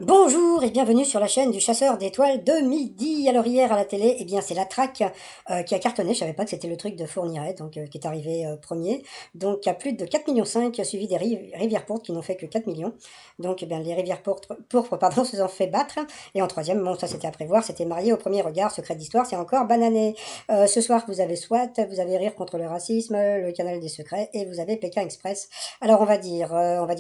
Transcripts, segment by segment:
Bonjour et bienvenue sur la chaîne du chasseur d'étoiles de midi. Alors hier à la télé, eh bien c'est la traque qui a cartonné. Je savais pas que c'était le truc de Fourniret, donc qui est arrivé premier. Donc à plus de 4,5 millions, suivi des rivières pourpres qui n'ont fait que 4 millions. Donc eh bien les rivières pourpres pardon, se sont fait battre. Et en troisième, bon ça c'était à prévoir, c'était Marié au premier regard, secret d'histoire, c'est encore banané. Ce soir vous avez SWAT, vous avez Rire contre le racisme, le canal des secrets et vous avez Pékin Express. Alors on va dire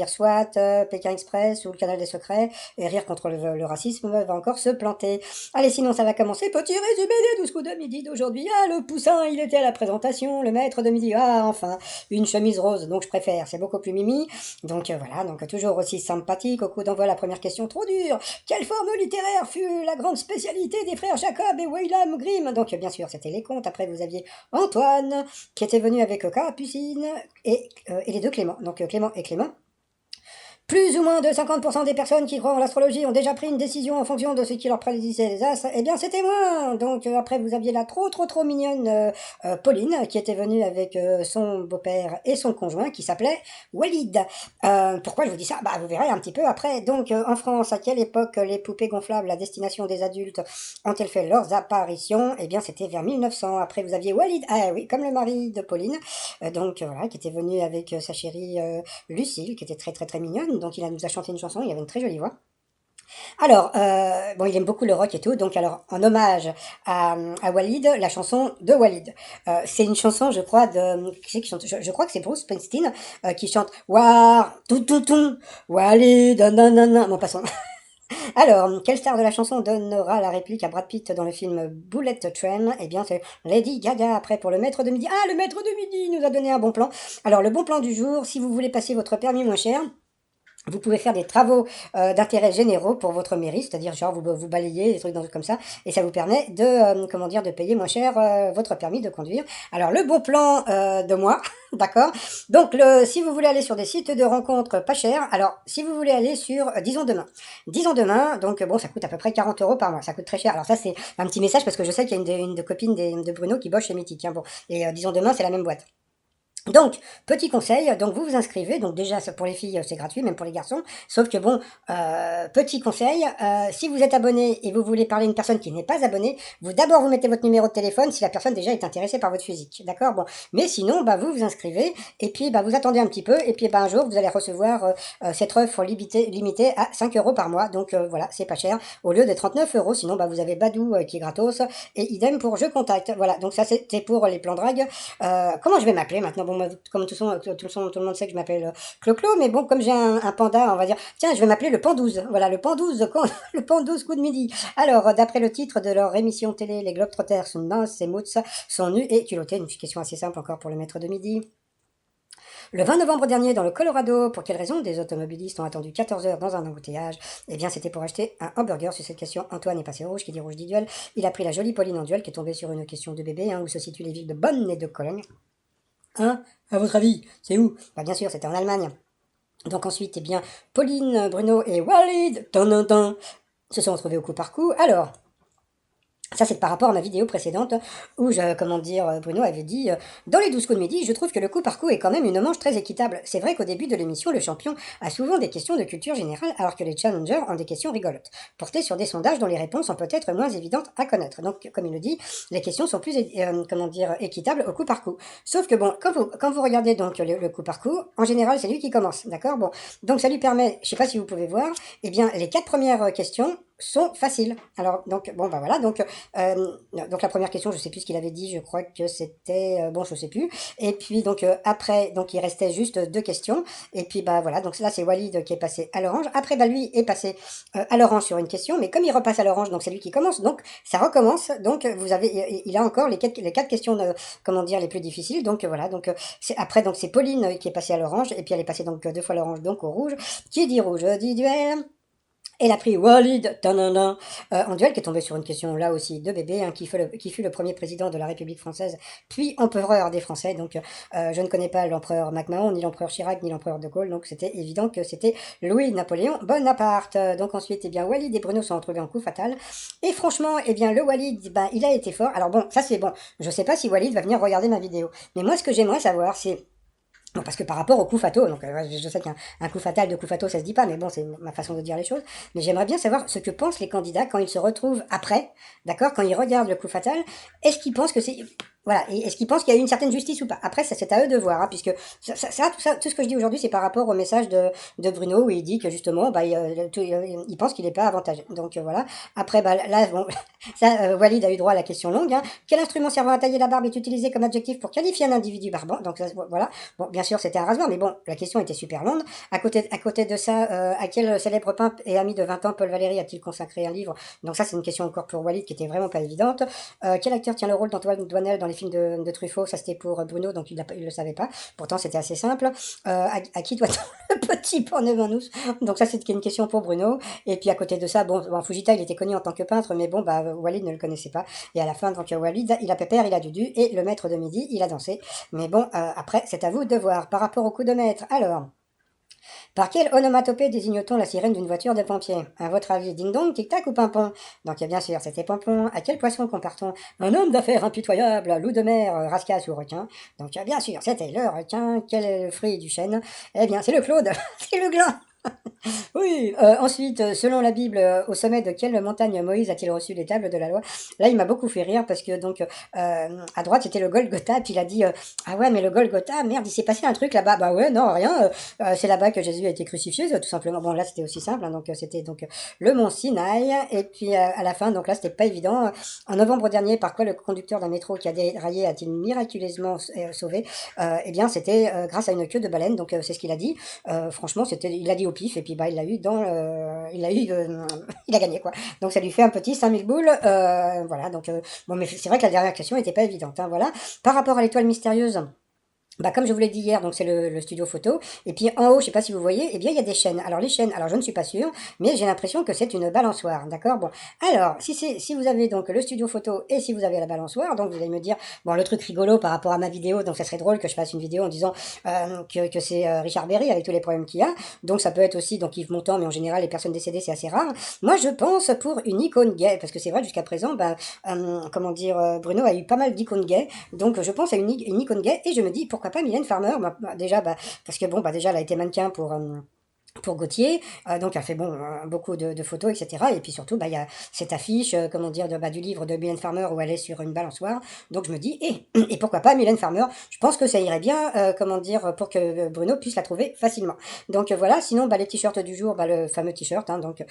SWAT, Pékin Express ou le canal des secrets. Et Rire contre le racisme va encore se planter. Allez, sinon ça va commencer. Petit résumé des 12 coups de midi d'aujourd'hui. Ah, le poussin, il était à la présentation. Le maître de midi, ah, enfin, une chemise rose, donc je préfère. C'est beaucoup plus mimi. Donc voilà, donc toujours aussi sympathique. Au coup d'envoi, la première question trop dure. Quelle forme littéraire fut la grande spécialité des frères Jacob et William Grimm? Donc bien sûr, c'était les contes. Après, vous aviez Antoine, qui était venu avec Capucine, et les deux Clément. Donc Clément et Clément. Plus ou moins de 50% des personnes qui croient en l'astrologie ont déjà pris une décision en fonction de ce qui leur prédisait les astres. Eh bien, c'était moi. Donc après, vous aviez la trop mignonne Pauline qui était venue avec son beau-père et son conjoint qui s'appelait Walid. Pourquoi je vous dis ça? Bah, vous verrez un petit peu après. Donc en France, à quelle époque les poupées gonflables à destination des adultes ont-elles fait leurs apparitions? Eh bien, c'était vers 1900. Après, vous aviez Walid, ah oui, comme le mari de Pauline, donc voilà, qui était venu avec sa chérie Lucille, qui était très mignonne. Donc il nous a chanté une chanson, il avait une très jolie voix. Alors, bon, il aime beaucoup le rock et tout, donc alors, en hommage à Walid, la chanson de Walid. C'est une chanson, je crois, qui c'est qui chante? Je crois que c'est Bruce Springsteen qui chante War, tout, tout, tout, Walid, nanana. Bon, passons. Alors, quelle star de la chanson donnera la réplique à Brad Pitt dans le film Bullet Train? Eh bien, c'est Lady Gaga. Après, pour le maître de midi. Ah, le maître de midi nous a donné un bon plan. Alors, le bon plan du jour, si vous voulez passer votre permis moins cher, vous pouvez faire des travaux d'intérêt généraux pour votre mairie, c'est-à-dire genre vous balayez, des trucs comme ça, et ça vous permet de payer moins cher votre permis de conduire. Alors le bon plan de moi, d'accord. Donc si vous voulez aller sur des sites de rencontres pas chers, alors si vous voulez aller sur Disons demain, donc bon ça coûte à peu près 40 € par mois, ça coûte très cher. Alors ça c'est un petit message parce que je sais qu'il y a une de copines de Bruno qui bosse chez Mythique, hein, bon, et Disons demain c'est la même boîte. Donc, petit conseil, donc vous vous inscrivez, donc déjà pour les filles c'est gratuit, même pour les garçons, sauf que bon, petit conseil, si vous êtes abonné et vous voulez parler à une personne qui n'est pas abonnée, vous mettez votre numéro de téléphone si la personne déjà est intéressée par votre physique, d'accord? Bon, mais sinon, bah, vous vous inscrivez et puis bah, vous attendez un petit peu et puis bah, un jour vous allez recevoir cette offre limitée à 5 € par mois, donc voilà, c'est pas cher, au lieu de 39 €, sinon bah, vous avez Badou qui est gratos et idem pour Je Contacte, voilà, donc ça c'était pour les plans drague. Comment je vais m'appeler maintenant? Bon, moi, comme tout le monde sait que je m'appelle Clo-Clo, mais bon, comme j'ai un panda, on va dire, tiens, je vais m'appeler le Pandouze. Voilà, le Pandouze, le Pandouze coup de midi. Alors, d'après le titre de leur émission télé, les Globetrotters sont minces et moots, sont nus et culottés. Une question assez simple encore pour le maître de midi. Le 20 novembre dernier, dans le Colorado, pour quelle raison des automobilistes ont attendu 14 heures dans un embouteillage? Eh bien, c'était pour acheter un hamburger. Sur cette question, Antoine est passé rouge, qui dit rouge dit duel. Il a pris la jolie Pauline en duel, qui est tombée sur une question de bébé, hein, où se situent les villes de Bonn et de Cologne. Hein? À votre avis, c'est où? Bah, bien sûr, c'était en Allemagne. Donc ensuite, eh bien, Pauline, Bruno et Walid se sont retrouvés au coup par coup. Alors, ça, c'est par rapport à ma vidéo précédente où, Bruno avait dit dans les 12 coups de midi, je trouve que le coup par coup est quand même une manche très équitable. C'est vrai qu'au début de l'émission, le champion a souvent des questions de culture générale, alors que les challengers ont des questions rigolotes, portées sur des sondages dont les réponses sont peut-être moins évidentes à connaître. Donc, comme il le dit, les questions sont plus équitables au coup par coup. Sauf que bon, quand vous regardez donc le coup par coup, en général, c'est lui qui commence, d'accord? Bon, donc ça lui permet, je sais pas si vous pouvez voir, eh bien, les 4 premières questions sont faciles. Alors, donc, bon, bah voilà, donc la première question, je sais plus ce qu'il avait dit, je crois que c'était bon, je sais plus. Et puis donc après, donc il restait juste 2 questions. Et puis bah voilà, donc là c'est Walid qui est passé à l'orange. Après bah lui est passé à l'orange sur une question, mais comme il repasse à l'orange, donc c'est lui qui commence, donc ça recommence. Donc vous avez, il a encore les quatre questions, les plus difficiles. Donc voilà, donc c'est Pauline qui est passée à l'orange, et puis elle est passée donc 2 fois l'orange, donc au rouge. Qui dit rouge dit duel. Elle a pris Walid en duel, qui est tombé sur une question là aussi de bébé, hein, qui fut le premier président de la République française, puis empereur des Français. Donc je ne connais pas l'empereur MacMahon, ni l'empereur Chirac, ni l'empereur de Gaulle, donc c'était évident que c'était Louis-Napoléon Bonaparte. Donc ensuite, eh bien, Walid et Bruno sont retrouvés en coup fatal. Et franchement, eh bien, le Walid, ben, il a été fort. Alors bon, ça c'est bon. Je sais pas si Walid va venir regarder ma vidéo. Mais moi, ce que j'aimerais savoir, c'est Bon, parce que par rapport au coup fatal, donc je sais qu'un coup fatal, deux coups fataux, ça se dit pas, mais bon, c'est ma façon de dire les choses. Mais j'aimerais bien savoir ce que pensent les candidats quand ils se retrouvent après, d'accord, quand ils regardent le coup fatal, est-ce qu'ils pensent que c'est, voilà, et est-ce qu'ils pensent qu'il y a eu une certaine justice ou pas? Après, ça c'est à eux de voir, hein, puisque tout ce que je dis aujourd'hui, c'est par rapport au message de Bruno où il dit que justement, bah, il pense qu'il n'est pas avantagé. Donc voilà. Après, bah, là, bon, ça, Walid a eu droit à la question longue. Hein. Quel instrument servant à tailler la barbe est utilisé comme adjectif pour qualifier un individu barbant? Donc voilà. Bon, bien sûr, c'était un rasoir, mais bon, la question était super longue. À côté de ça, à quel célèbre peintre et ami de 20 ans Paul Valéry a-t-il consacré un livre? Donc ça, c'est une question encore pour Walid qui était vraiment pas évidente. Quel acteur tient le rôle d'Antoine Doinel dans les films de Truffaut? Ça, c'était pour Bruno, donc il le savait pas. Pourtant, c'était assez simple. À qui doit-on le petit Pornemanous? Donc ça, c'est une question pour Bruno. Et puis à côté de ça, bon, Fujita, il était connu en tant que peintre, mais bon, bah, Walid ne le connaissait pas. Et à la fin, donc Walid, il a pépère, il a Dudu, et le maître de midi, il a dansé. Mais bon, après, c'est à vous de voir. Par rapport au coup de maître, alors, par quelle onomatopée désigne-t-on la sirène d'une voiture de pompiers? À votre avis, ding-dong, tic-tac ou pimpon? Donc, bien sûr, c'était pompon. À quel poisson compare-t-on un homme d'affaires impitoyable, loup de mer, rascasse ou requin? Donc, bien sûr, c'était le requin. Quel est le fruit du chêne? Eh bien, c'est le Claude, c'est le gland. Oui, ensuite, selon la Bible, au sommet de quelle montagne Moïse a-t-il reçu les tables de la loi? Là, il m'a beaucoup fait rire parce que donc, à droite, c'était le Golgotha et puis il a dit, «Ah ouais, mais le Golgotha, merde, il s'est passé un truc là-bas». Bah ouais, non, rien, c'est là-bas que Jésus a été crucifié, tout simplement. Bon, là, c'était aussi simple, hein, donc c'était donc le mont Sinaï et puis, à la fin, donc là, c'était pas évident. En novembre dernier, par quoi le conducteur d'un métro qui a déraillé a-t-il miraculeusement sauvé? Eh bien, c'était, grâce à une queue de baleine, donc c'est ce qu'il a dit. Franchement, il a dit au pif et puis bah, il l'a eu il a gagné quoi. Donc ça lui fait un petit 5000 boules. Voilà, donc bon, mais c'est vrai que la dernière question n'était pas évidente. Hein, voilà. Par rapport à l'étoile mystérieuse. Bah, comme je vous l'ai dit hier, donc c'est le studio photo. Et puis en haut, je sais pas si vous voyez, eh bien il y a des chaînes. Alors les chaînes, alors je ne suis pas sûre, mais j'ai l'impression que c'est une balançoire, d'accord? Bon, alors si vous avez donc le studio photo et si vous avez la balançoire, donc vous allez me dire, bon le truc rigolo par rapport à ma vidéo, donc ça serait drôle que je fasse une vidéo en disant que c'est Richard Berry avec tous les problèmes qu'il y a. Donc ça peut être aussi donc Yves Montand, mais en général les personnes décédées c'est assez rare. Moi je pense pour une icône gay, parce que c'est vrai jusqu'à présent, bah, comment dire, Bruno a eu pas mal d'icônes gays. Donc je pense à une icône gay et je me dis pourquoi pas Mylène Farmer. Déjà parce que bon bah déjà elle a été mannequin pour Gauthier, donc elle fait bon beaucoup de photos, etc. Et puis surtout, bah, il y a cette affiche, comment dire, du livre de Mylène Farmer où elle est sur une balançoire. Donc je me dis, et pourquoi pas Mylène Farmer? Je pense que ça irait bien, comment dire, pour que Bruno puisse la trouver facilement. Donc voilà, sinon, bah, les t-shirts du jour, bah, le fameux t-shirt, hein, donc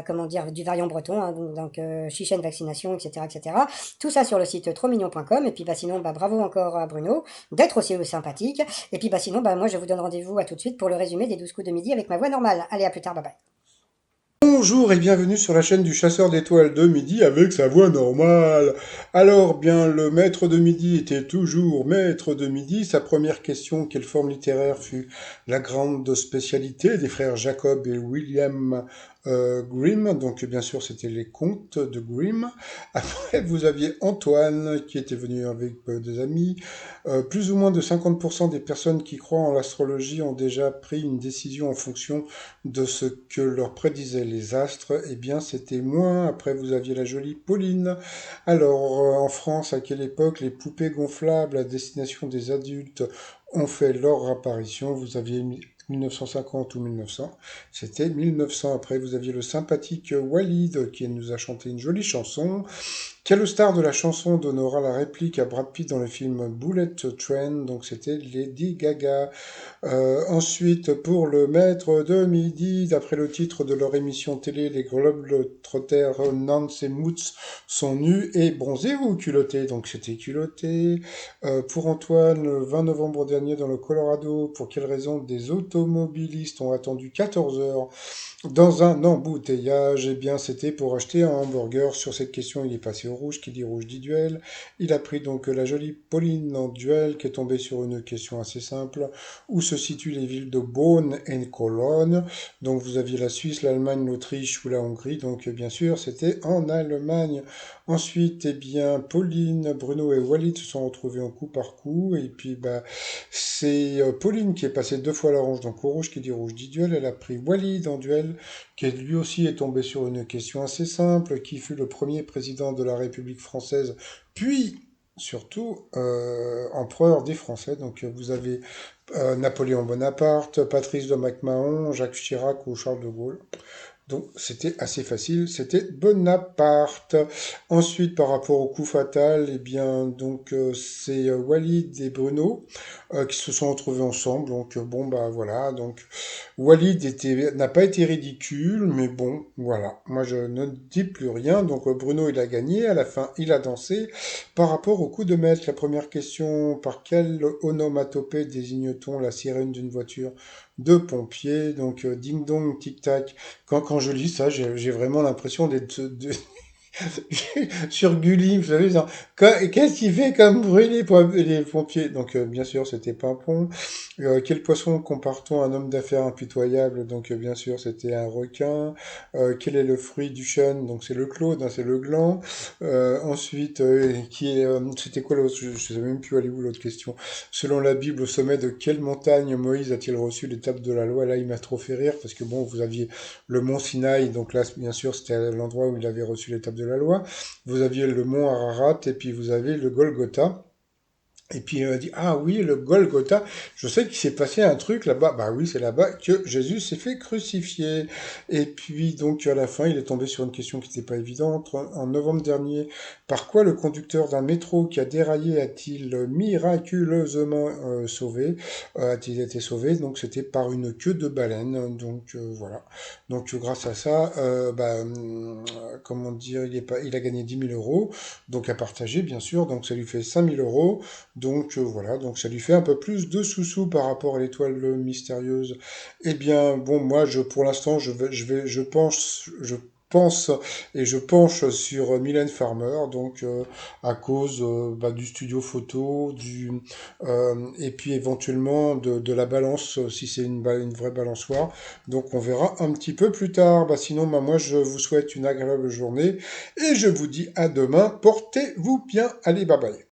comment dire, du variant breton, hein, donc chichen vaccination, etc., etc. Tout ça sur le site trosmignon.com. Et puis bah, sinon, bah, bravo encore à Bruno d'être aussi sympathique. Et puis bah, sinon, bah, moi je vous donne rendez-vous à tout de suite pour le résumé des 12 coups de midi avec ma voix normale. Allez, à plus tard, bye bye. Bonjour et bienvenue sur la chaîne du chasseur d'étoiles de midi avec sa voix normale. Alors bien, le maître de midi était toujours maître de midi. Sa première question, quelle forme littéraire fut la grande spécialité des frères Jacob et William Grimm? Donc bien sûr, c'était les contes de Grimm. Après, vous aviez Antoine qui était venu avec des amis. Plus ou moins de 50% des personnes qui croient en l'astrologie ont déjà pris une décision en fonction de ce que leur prédisaient les astres. Eh bien, c'était moins. Après, vous aviez la jolie Pauline. Alors, en France, à quelle époque les poupées gonflables à destination des adultes ont fait leur apparition? Vous aviez 1950 ou 1900. C'était 1900. Après, vous aviez le sympathique Walid qui nous a chanté une jolie chanson. Quelle star de la chanson donnera la réplique à Brad Pitt dans le film Bullet Train? Donc c'était Lady Gaga. Ensuite, pour le maître de midi, d'après le titre de leur émission télé, les Globetrotters Nance et Moots sont nus et bronzés ou culottés? Donc c'était culotté. Pour Antoine, le 20 novembre dernier dans le Colorado, pour quelle raison des automobilistes ont attendu 14 heures dans un embouteillage? Eh bien, c'était pour acheter un hamburger. Sur cette question, il est passé au rouge. Qui dit rouge dit duel. Il a pris donc la jolie Pauline en duel, qui est tombée sur une question assez simple. Où se situent les villes de Bonn et Cologne? Donc, vous aviez la Suisse, l'Allemagne, l'Autriche ou la Hongrie. Donc, bien sûr, c'était en Allemagne. Ensuite, eh bien, Pauline, Bruno et Walid se sont retrouvés en coup par coup. Et puis, bah, c'est Pauline qui est passée deux fois à l'orange. Donc, au rouge qui dit rouge dit duel. Elle a pris Walid en duel qui lui aussi est tombé sur une question assez simple, qui fut le premier président de la République française, puis surtout empereur des Français. Donc vous avez Napoléon Bonaparte, Patrice de MacMahon, Jacques Chirac ou Charles de Gaulle. Donc c'était assez facile, c'était Bonaparte. Ensuite, par rapport au coup fatal, eh bien donc c'est Walid et Bruno qui se sont retrouvés ensemble. Donc bon bah voilà. Donc n'a pas été ridicule, mais bon voilà. Moi je ne dis plus rien. Donc Bruno il a gagné. À la fin il a dansé. Par rapport au coup de maître, la première question, par quelle onomatopée désigne-t-on la sirène d'une voiture de pompiers? Donc ding dong tic tac. Quand je lis ça, j'ai vraiment l'impression d'être sur Gulli, vous savez, genre, qu'est-ce qu'il fait comme bruit les pompiers? Donc, bien sûr, c'était Pimpon. Quel poisson compare-t-on à un homme d'affaires impitoyable? Donc, bien sûr, c'était un requin. Quel est le fruit du chêne? Donc, c'est le Claude, hein, c'est le gland. Ensuite, c'était quoi l'autre? Je ne sais même plus aller où l'autre question. Selon la Bible, au sommet de quelle montagne Moïse a-t-il reçu l'étape de la loi? Là, il m'a trop fait rire parce que bon, vous aviez le mont Sinaï, donc là, bien sûr, c'était l'endroit où il avait reçu l'étape de la loi. Vous aviez le mont Ararat et puis vous avez le Golgotha. Et puis il m'a dit, ah oui, le Golgotha, je sais qu'il s'est passé un truc là-bas. Bah oui, c'est là-bas que Jésus s'est fait crucifier. Et puis donc à la fin, il est tombé sur une question qui n'était pas évidente. En novembre dernier, par quoi le conducteur d'un métro qui a déraillé a-t-il miraculeusement a-t-il été sauvé? Donc c'était par une queue de baleine. Donc voilà. Donc grâce à ça, comment dire, il a gagné 10 000 euros. Donc à partager, bien sûr. Donc ça lui fait 5 000 euros. Donc voilà, donc ça lui fait un peu plus de sous-sous par rapport à l'étoile mystérieuse. Eh bien, bon, moi, pour l'instant, je pense et je penche sur Mylène Farmer, donc à cause du studio photo, et puis éventuellement de la balance, si c'est une vraie balançoire. Donc on verra un petit peu plus tard. Bah, sinon, bah, moi, je vous souhaite une agréable journée et je vous dis à demain. Portez-vous bien. Allez, bye bye.